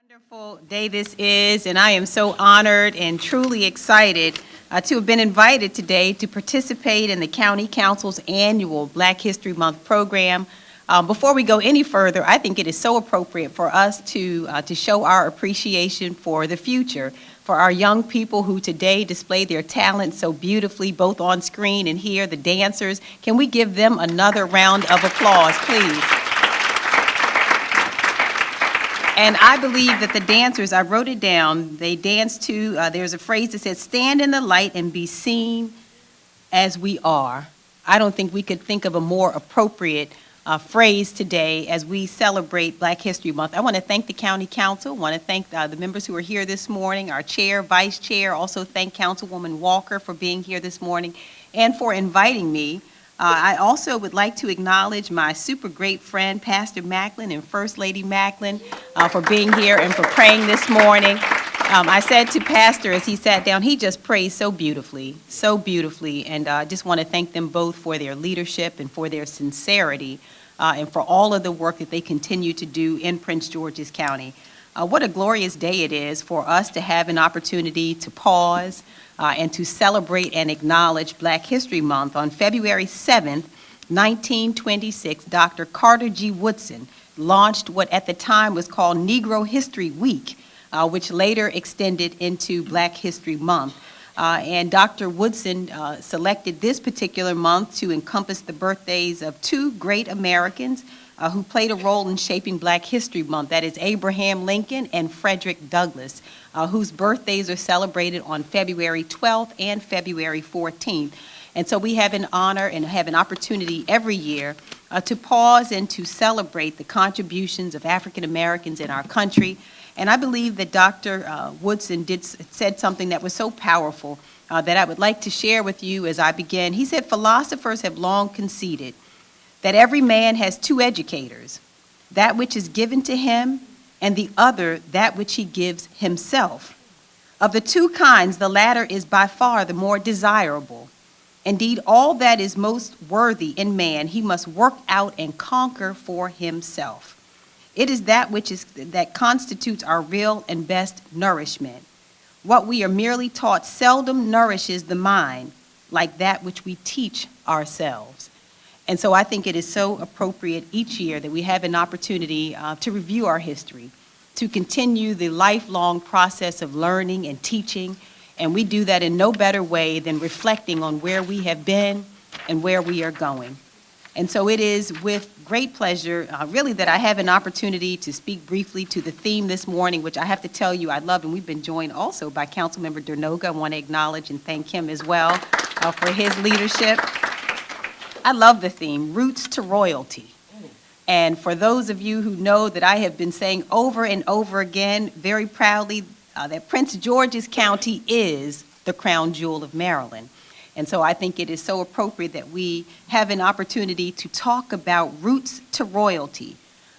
Wonderful day this is, and I am so honored and truly excited to have been invited today to participate in the County Council's annual Black History Month program. Before we go any further, I think it is so appropriate for us to show our appreciation for the future, for our young people who today display their talent so beautifully, both on screen and here, the dancers. Can we give them another round of applause, please? And I believe that the dancers, I wrote it down, they dance to, there's a phrase that says, stand in the light and be seen as we are. I don't think we could think of a more appropriate phrase today as we celebrate Black History Month. I want to thank the County Council, I want to thank the members who are here this morning, our chair, vice chair, also thank Councilwoman Walker for being here this morning and for inviting me. I also would like to acknowledge my super great friend, Pastor Macklin and First Lady Macklin, for being here and for praying this morning. I said to Pastor as he sat down, he just prays so beautifully, and I just want to thank them both for their leadership and for their sincerity and for all of the work that they continue to do in Prince George's County. What a glorious day it is for us to have an opportunity to pause and to celebrate and acknowledge Black History Month. On February 7th, 1926, Dr. Carter G. Woodson launched what at the time was called Negro History Week, which later extended into Black History Month. And Dr. Woodson selected this particular month to encompass the birthdays of two great Americans who played a role in shaping Black History Month. That is Abraham Lincoln and Frederick Douglass, whose birthdays are celebrated on February 12th and February 14th. And so we have an honor and have an opportunity every year to pause and to celebrate the contributions of African Americans in our country. And I believe that Dr. Woodson said something that was so powerful that I would like to share with you as I begin. He said, philosophers have long conceded that every man has two educators, that which is given to him and the other that which he gives himself. Of the two kinds, the latter is by far the more desirable. Indeed, all that is most worthy in man he must work out and conquer for himself. It is that constitutes our real and best nourishment. What we are merely taught seldom nourishes the mind like that which we teach ourselves. And so I think it is so appropriate each year that we have an opportunity to review our history, to continue the lifelong process of learning and teaching, and we do that in no better way than reflecting on where we have been and where we are going. And so it is with great pleasure, really, that I have an opportunity to speak briefly to the theme this morning, which I have to tell you I love, and we've been joined also by Councilmember Dernoga. I want to acknowledge and thank him as well for his leadership. I love the theme, Roots to Royalty. And for those of you who know that I have been saying over and over again, very proudly, that Prince George's County is the crown jewel of Maryland. And so I think it is so appropriate that we have an opportunity to talk about roots to royalty,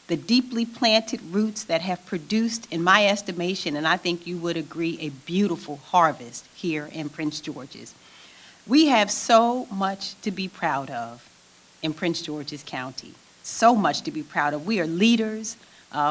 the deeply planted roots that have produced, in my estimation, and I think you would agree, a beautiful harvest here in Prince George's. We have so much to be proud of in Prince George's County, so much to be proud of. We are leaders.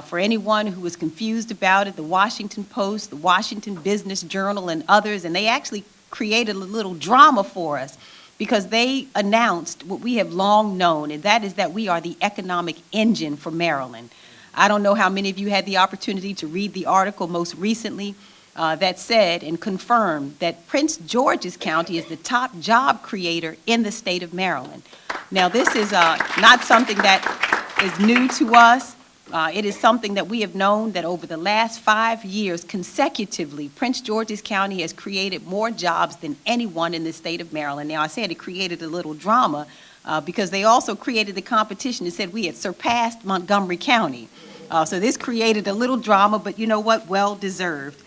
For anyone who was confused about it, the Washington Post, the Washington Business Journal, and others, and they actually created a little drama for us because they announced what we have long known, and that is that we are the economic engine for Maryland. I don't know how many of you had the opportunity to read the article most recently that said and confirmed that Prince George's County is the top job creator in the state of Maryland. Now, this is not something that is new to us. It is something that we have known that over the last 5 years consecutively, Prince George's County has created more jobs than anyone in the state of Maryland. Now, I said it created a little drama because they also created the competition and said we had surpassed Montgomery County. So this created a little drama, but you know what? Well deserved.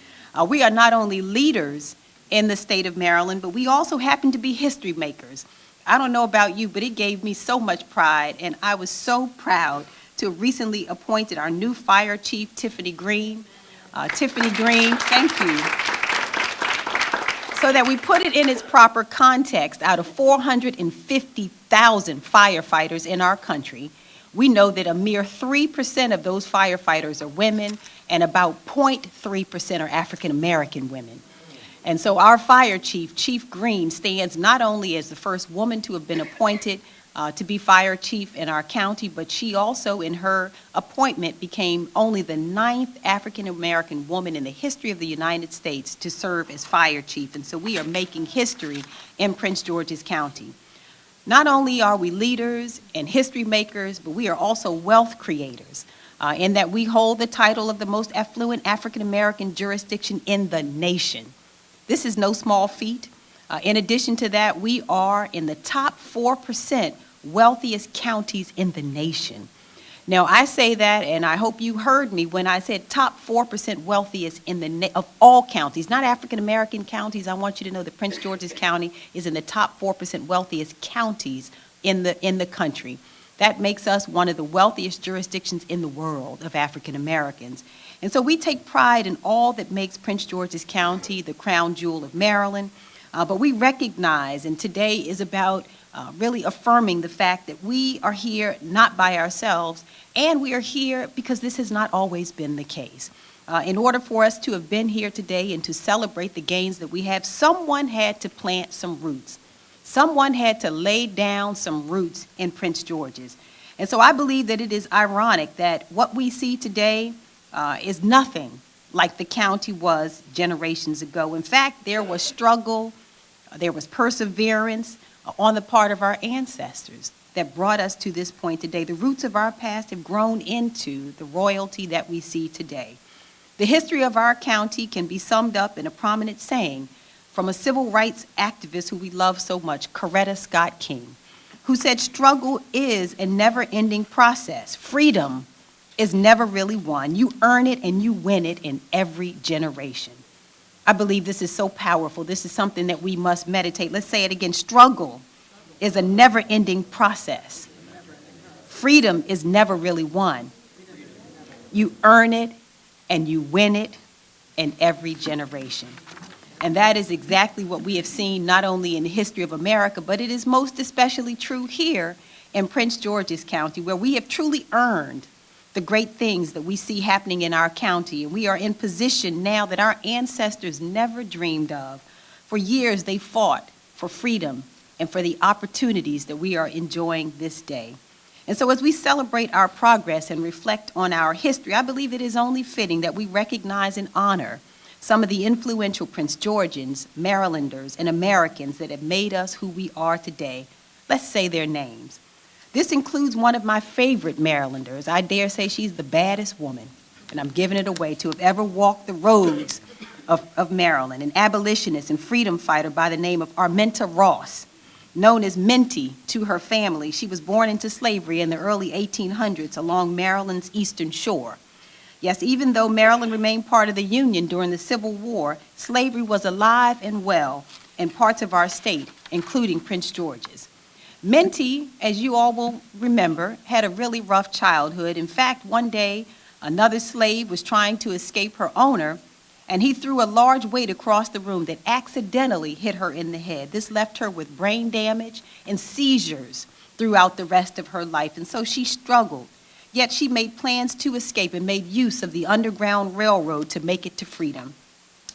We are not only leaders in the state of Maryland, but we also happen to be history makers. I don't know about you, but it gave me so much pride, and I was so proud to have recently appointed our new fire chief, Tiffany Green. Tiffany Green, thank you. So that we put it in its proper context, out of 450,000 firefighters in our country, we know that a mere 3% of those firefighters are women, and about 0.3% are African American women. And so our fire chief, Chief Green, stands not only as the first woman to have been appointed to be fire chief in our county, but she also, in her appointment, became only the 9th African American woman in the history of the United States to serve as fire chief. And so we are making history in Prince George's County. Not only are we leaders and history makers, but we are also wealth creators, in that we hold the title of the most affluent African American jurisdiction in the nation. This is no small feat. In addition to that, we are in the top 4% wealthiest counties in the nation. Now, I say that, and I hope you heard me when I said top 4% wealthiest of all counties, not African American counties. I want you to know that Prince George's County is in the top 4% wealthiest counties in the country. That makes us one of the wealthiest jurisdictions in the world of African Americans. And so we take pride in all that makes Prince George's County the crown jewel of Maryland. But we recognize, and today is about really affirming the fact that we are here not by ourselves, and we are here because this has not always been the case. In order for us to have been here today and to celebrate the gains that we have, someone had to plant some roots. Someone had to lay down some roots in Prince George's. And so I believe that it is ironic that what we see today is nothing like the county was generations ago. In fact, there was struggle, there was perseverance on the part of our ancestors that brought us to this point today. The roots of our past have grown into the royalty that we see today. The history of our county can be summed up in a prominent saying from a civil rights activist who we love so much, Coretta Scott King, who said, "Struggle is a never-ending process. Freedom is never really won. You earn it and you win it in every generation." I believe this is so powerful. This is something that we must meditate. Let's say it again. Struggle is a never-ending process. Freedom is never really won. You earn it and you win it in every generation. And that is exactly what we have seen not only in the history of America, but it is most especially true here in Prince George's County, where we have truly earned the great things that we see happening in our county. And we are in position now that our ancestors never dreamed of. For years, they fought for freedom and for the opportunities that we are enjoying this day. And so as we celebrate our progress and reflect on our history, I believe it is only fitting that we recognize and honor some of the influential Prince Georgians, Marylanders, and Americans that have made us who we are today. Let's say their names. This includes one of my favorite Marylanders. I dare say she's the baddest woman, and I'm giving it away, to have ever walked the roads of Maryland, an abolitionist and freedom fighter by the name of Arminta Ross, known as Minty to her family. She was born into slavery in the early 1800s along Maryland's eastern shore. Yes, even though Maryland remained part of the Union during the Civil War, slavery was alive and well in parts of our state, including Prince George's. Minty, as you all will remember, had a really rough childhood. In fact, one day, another slave was trying to escape her owner, and he threw a large weight across the room that accidentally hit her in the head. This left her with brain damage and seizures throughout the rest of her life, and so she struggled. Yet she made plans to escape and made use of the Underground Railroad to make it to freedom.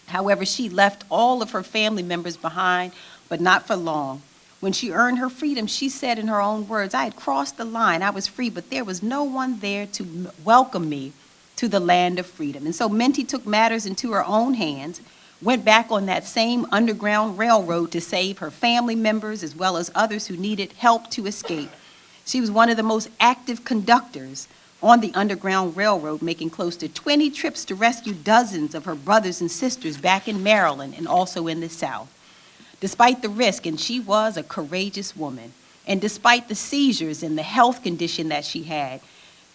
However, she left all of her family members behind, but not for long. When she earned her freedom, she said in her own words, "I had crossed the line, I was free, but there was no one there to welcome me to the land of freedom." And so Minty took matters into her own hands, went back on that same Underground Railroad to save her family members as well as others who needed help to escape. She was one of the most active conductors on the Underground Railroad, making close to 20 trips to rescue dozens of her brothers and sisters back in Maryland and also in the South. Despite the risk, and she was a courageous woman, and despite the seizures and the health condition that she had,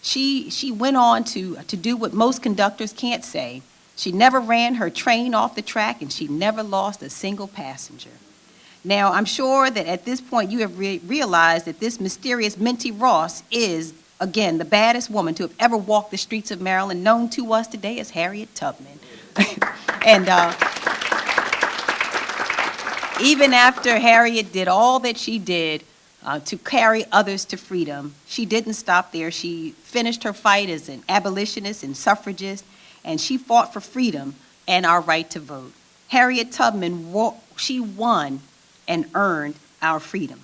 she went on to do what most conductors can't say. She never ran her train off the track, and she never lost a single passenger. Now, I'm sure that at this point you have realized that this mysterious Minty Ross is, again, the baddest woman to have ever walked the streets of Maryland, known to us today as Harriet Tubman. And even after Harriet did all that she did to carry others to freedom, she didn't stop there. She finished her fight as an abolitionist and suffragist, and she fought for freedom and our right to vote. Harriet Tubman, she won and earned our freedom.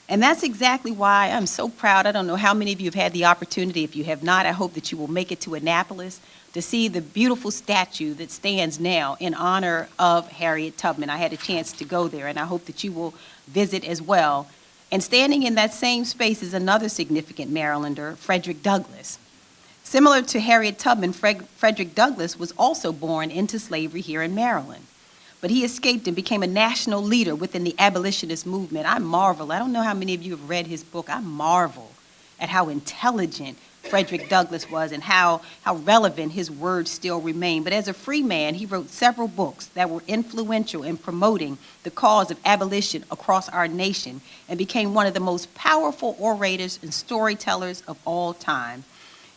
And that's exactly why I'm so proud. I don't know how many of you have had the opportunity. If you have not, I hope that you will make it to Annapolis to see the beautiful statue that stands now in honor of Harriet Tubman. I had a chance to go there, and I hope that you will visit as well. And standing in that same space is another significant Marylander, Frederick Douglass. Similar to Harriet Tubman, Frederick Douglass was also born into slavery here in Maryland. But he escaped and became a national leader within the abolitionist movement. I marvel. I don't know how many of you have read his book. I marvel at how intelligent Frederick Douglass was and how relevant his words still remain. But as a free man, he wrote several books that were influential in promoting the cause of abolition across our nation and became one of the most powerful orators and storytellers of all time.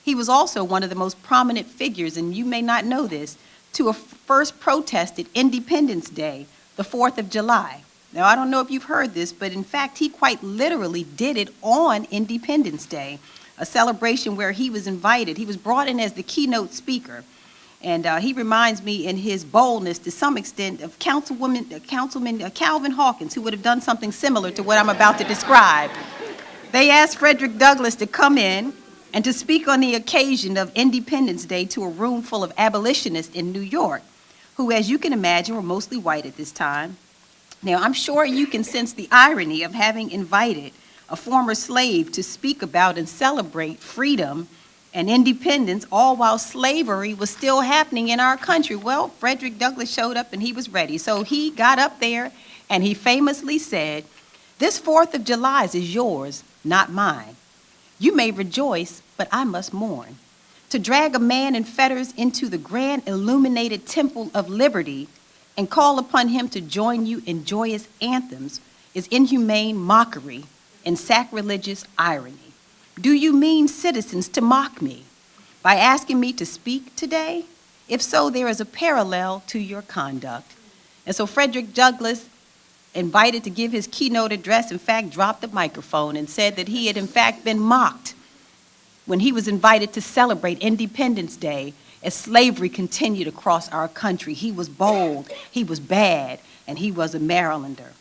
He was also one of the most prominent figures, and you may not know this, to a first protested Independence Day, the 4th of July. Now, I don't know if you've heard this, but in fact, he quite literally did it on Independence Day, a celebration where he was invited. He was brought in as the keynote speaker. And he reminds me in his boldness to some extent of Councilman Calvin Hawkins, who would have done something similar to what I'm about to describe. They asked Frederick Douglass to come in and to speak on the occasion of Independence Day to a room full of abolitionists in New York, who, as you can imagine, were mostly white at this time. Now, I'm sure you can sense the irony of having invited a former slave to speak about and celebrate freedom and independence, all while slavery was still happening in our country. Well, Frederick Douglass showed up and he was ready. So he got up there and he famously said, "This 4th of July is yours, not mine. You may rejoice, but I must mourn. To drag a man in fetters into the grand illuminated temple of liberty and call upon him to join you in joyous anthems is inhumane mockery and sacrilegious irony. Do you mean, citizens, to mock me by asking me to speak today? If so, there is a parallel to your conduct." And so Frederick Douglass, invited to give his keynote address, in fact, dropped the microphone and said that he had, in fact, been mocked when he was invited to celebrate Independence Day as slavery continued across our country. He was bold, he was bad, and he was a Marylander.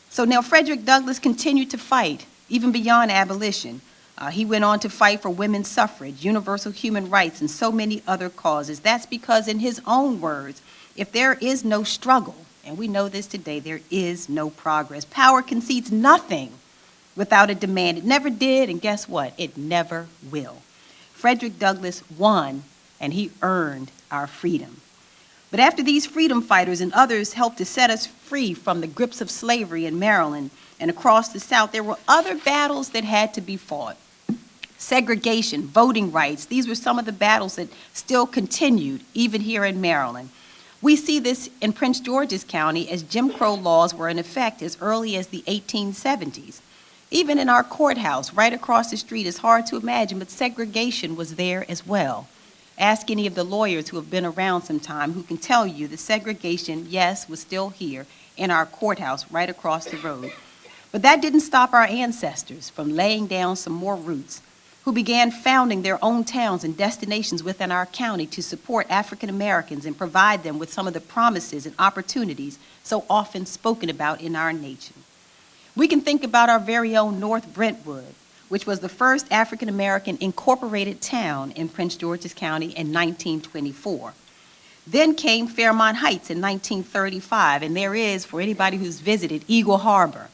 So now Frederick Douglass continued to fight, even beyond abolition. He went on to fight for women's suffrage, universal human rights, and so many other causes. That's because, in his own words, if there is no struggle, and we know this today, there is no progress. Power concedes nothing without a demand. It never did, and guess what? It never will. Frederick Douglass won, and he earned our freedom. But after these freedom fighters and others helped to set us free from the grips of slavery in Maryland and across the South, there were other battles that had to be fought. Segregation, voting rights, these were some of the battles that still continued even here in Maryland. We see this in Prince George's County as Jim Crow laws were in effect as early as the 1870s. Even in our courthouse, right across the street, it's hard to imagine, but segregation was there as well. Ask any of the lawyers who have been around some time who can tell you the segregation, yes, was still here in our courthouse right across the road. But that didn't stop our ancestors from laying down some more roots, who began founding their own towns and destinations within our county to support African Americans and provide them with some of the promises and opportunities so often spoken about in our nation. We can think about our very own North Brentwood, which was the first African American incorporated town in Prince George's County in 1924. Then came Fairmont Heights in 1935, and there is, for anybody who's visited, Eagle Harbor,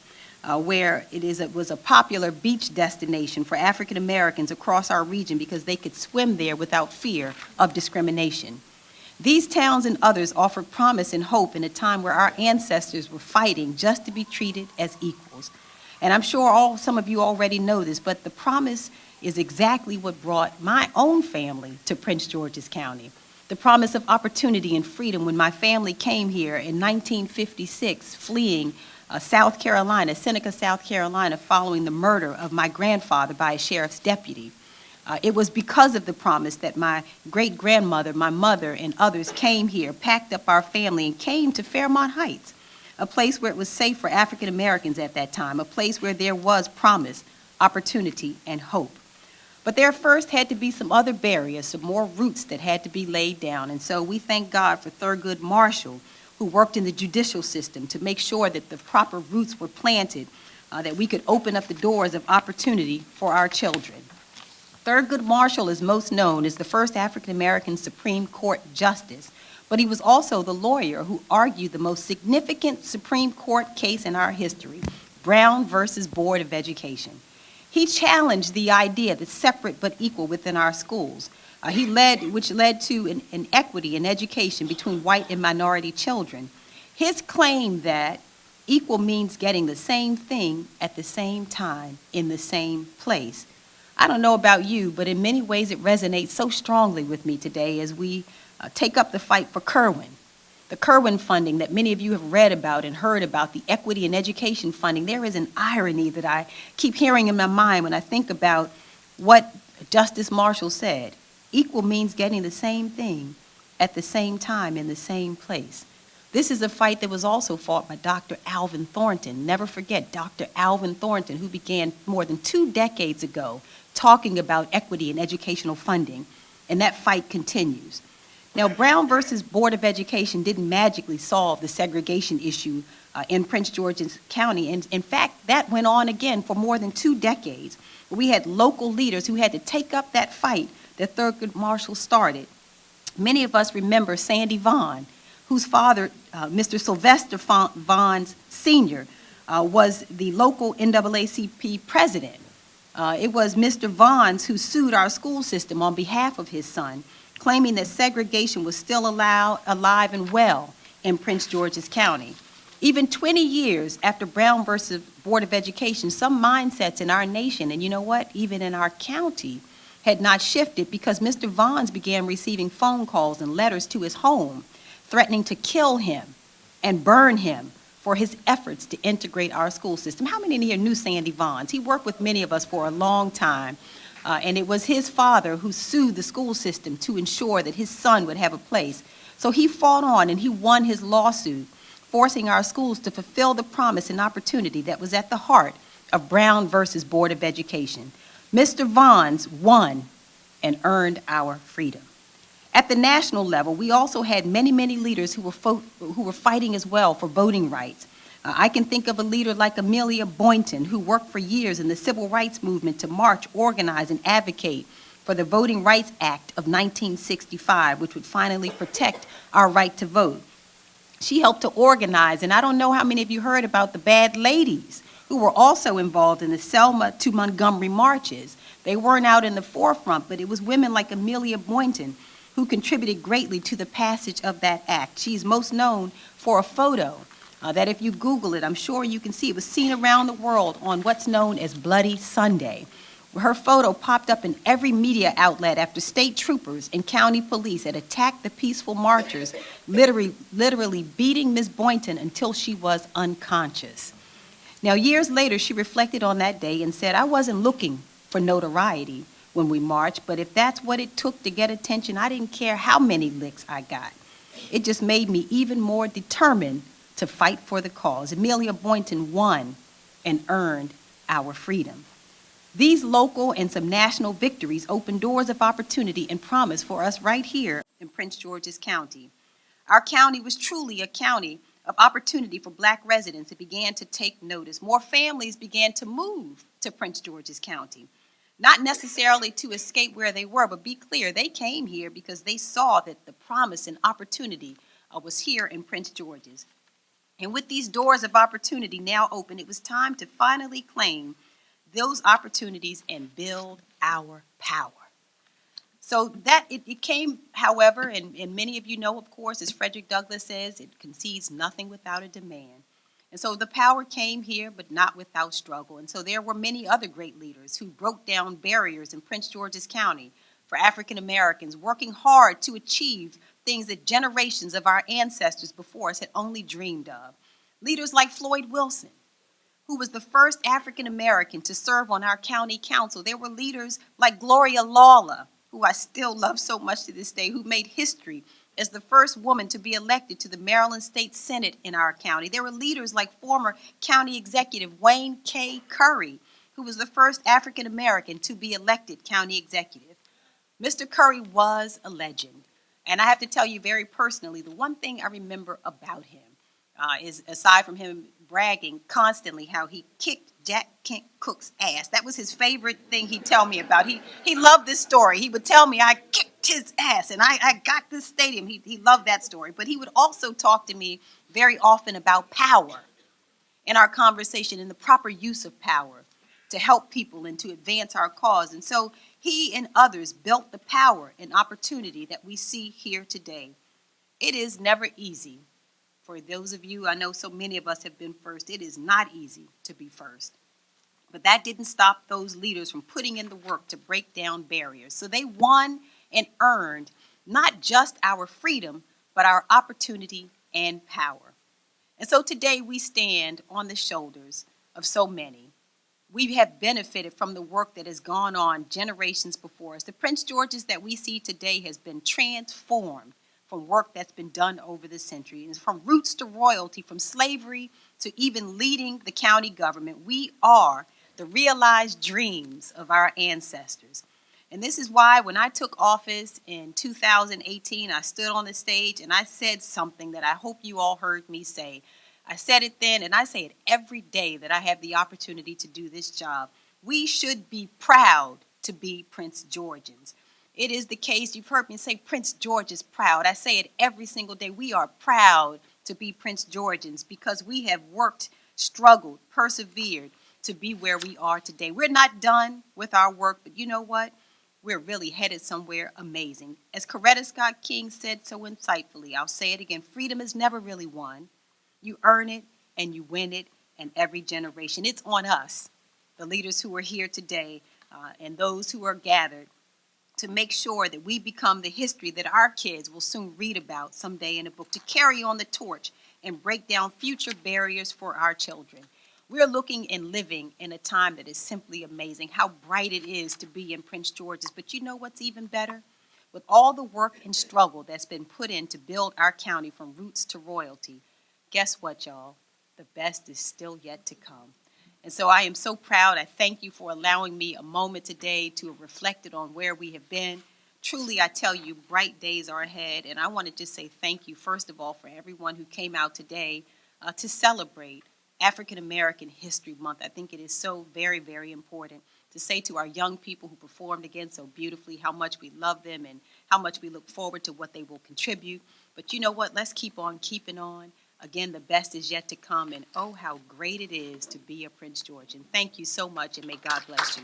where it was a popular beach destination for African Americans across our region because they could swim there without fear of discrimination. These towns and others offered promise and hope in a time where our ancestors were fighting just to be treated as equals. And I'm sure some of you already know this, but the promise is exactly what brought my own family to Prince George's County. The promise of opportunity and freedom when my family came here in 1956, fleeing South Carolina, Seneca, South Carolina, following the murder of my grandfather by a sheriff's deputy. It was because of the promise that my great-grandmother, my mother, and others came here, packed up our family, and came to Fairmont Heights, a place where it was safe for African Americans at that time, a place where there was promise, opportunity, and hope. But there first had to be some other barriers, some more roots that had to be laid down. And so we thank God for Thurgood Marshall, who worked in the judicial system to make sure that the proper roots were planted, that we could open up the doors of opportunity for our children. Thurgood Marshall is most known as the first African-American Supreme Court justice, but he was also the lawyer who argued the most significant Supreme Court case in our history, Brown versus Board of Education. He challenged the idea that separate but equal within our schools, which led to an inequity in education between white and minority children. His claim that equal means getting the same thing at the same time in the same place. I don't know about you, but in many ways it resonates so strongly with me today as we take up the fight for Kirwan. The Kirwan funding that many of you have read about and heard about, the equity in education funding. There is an irony that I keep hearing in my mind when I think about what Justice Marshall said. Equal means getting the same thing at the same time in the same place. This is a fight that was also fought by Dr. Alvin Thornton. Never forget Dr. Alvin Thornton, who began more than 2 decades ago talking about equity in educational funding, and that fight continues. Now, Brown versus Board of Education didn't magically solve the segregation issue in Prince George's County. And in fact, that went on again for more than 2 decades. We had local leaders who had to take up that fight that Thurgood Marshall started. Many of us remember Sandy Vaughn, whose father, Mr. Sylvester Vaughn Sr., was the local NAACP president. It was Mr. Vaughn who sued our school system on behalf of his son, claiming that segregation was still alive and well in Prince George's County. Even 20 years after Brown versus Board of Education, some mindsets in our nation, and you know what, even in our county, had not shifted because Mr. Vaughn began receiving phone calls and letters to his home threatening to kill him and burn him for his efforts to integrate our school system. How many in here knew Sandy Vaughn? He worked with many of us for a long time. And it was his father who sued the school system to ensure that his son would have a place. So he fought on and he won his lawsuit, forcing our schools to fulfill the promise and opportunity that was at the heart of Brown versus Board of Education. Mr. Vaughn won and earned our freedom. At the national level, we also had many, many leaders who were fighting as well for voting rights. I can think of a leader like Amelia Boynton, who worked for years in the civil rights movement to march, organize, and advocate for the Voting Rights Act of 1965, which would finally protect our right to vote. She helped to organize, and I don't know how many of you heard about the Bad Ladies, who were also involved in the Selma to Montgomery marches. They weren't out in the forefront, but it was women like Amelia Boynton who contributed greatly to the passage of that act. She's most known for a photo that if you Google it, I'm sure you can see it was seen around the world on what's known as Bloody Sunday. Her photo popped up in every media outlet after state troopers and county police had attacked the peaceful marchers, literally beating Ms. Boynton until she was unconscious. Now, years later, she reflected on that day and said, "I wasn't looking for notoriety when we marched, but if that's what it took to get attention, I didn't care how many licks I got. It just made me even more determined to fight for the cause." Amelia Boynton won and earned our freedom. These local and some national victories opened doors of opportunity and promise for us right here in Prince George's County. Our county was truly a county of opportunity for Black residents. It began to take notice. More families began to move to Prince George's County, not necessarily to escape where they were, but be clear, they came here because they saw that the promise and opportunity was here in Prince George's. And with these doors of opportunity now open, it was time to finally claim those opportunities and build our power. So that it came, however, and many of you know, of course, as Frederick Douglass says, it concedes nothing without a demand. And so the power came here, but not without struggle. And so there were many other great leaders who broke down barriers in Prince George's County for African Americans, working hard to achieve things that generations of our ancestors before us had only dreamed of. Leaders like Floyd Wilson, who was the first African American to serve on our county council. There were leaders like Gloria Lawler, who I still love so much to this day, who made history as the first woman to be elected to the Maryland State Senate in our county. There were leaders like former county executive Wayne K. Curry, who was the first African American to be elected county executive. Mr. Curry was a legend. And I have to tell you very personally, the one thing I remember about him is, aside from him bragging constantly how he kicked Jack Kent Cooke's ass. That was his favorite thing he'd tell me about. He loved this story. He would tell me, I kicked his ass and I got this stadium. He loved that story. But he would also talk to me very often about power in our conversation and the proper use of power to help people and to advance our cause. And so he and others built the power and opportunity that we see here today. It is never easy. For those of you, I know so many of us have been first. It is not easy to be first. But that didn't stop those leaders from putting in the work to break down barriers. So they won and earned not just our freedom, but our opportunity and power. And so today we stand on the shoulders of so many. We have benefited from the work that has gone on generations before us. The Prince George's that we see today has been transformed from work that's been done over the centuries, from roots to royalty, from slavery to even leading the county government. We are the realized dreams of our ancestors. And this is why when I took office in 2018, I stood on the stage and I said something that I hope you all heard me say. I said it then, and I say it every day that I have the opportunity to do this job. We should be proud to be Prince Georgians. It is the case, you've heard me say Prince George is proud. I say it every single day. We are proud to be Prince Georgians because we have worked, struggled, persevered to be where we are today. We're not done with our work, but you know what? We're really headed somewhere amazing. As Coretta Scott King said so insightfully, I'll say it again, freedom is never really won. You earn it and you win it in every generation. It's on us, the leaders who are here today and those who are gathered, to make sure that we become the history that our kids will soon read about someday in a book, to carry on the torch and break down future barriers for our children. We're looking and living in a time that is simply amazing, how bright it is to be in Prince George's. But you know what's even better? With all the work and struggle that's been put in to build our county from roots to royalty, guess what, y'all? The best is still yet to come. And so I am so proud. I thank you for allowing me a moment today to have reflected on where we have been. Truly, I tell you, bright days are ahead. And I want to just say thank you, first of all, for everyone who came out today to celebrate African American History Month. I think it is so very, very important to say to our young people who performed again so beautifully how much we love them and how much we look forward to what they will contribute. But you know what? Let's keep on keeping on. Again, the best is yet to come, and oh, how great it is to be a Prince George. And thank you so much, and may God bless you.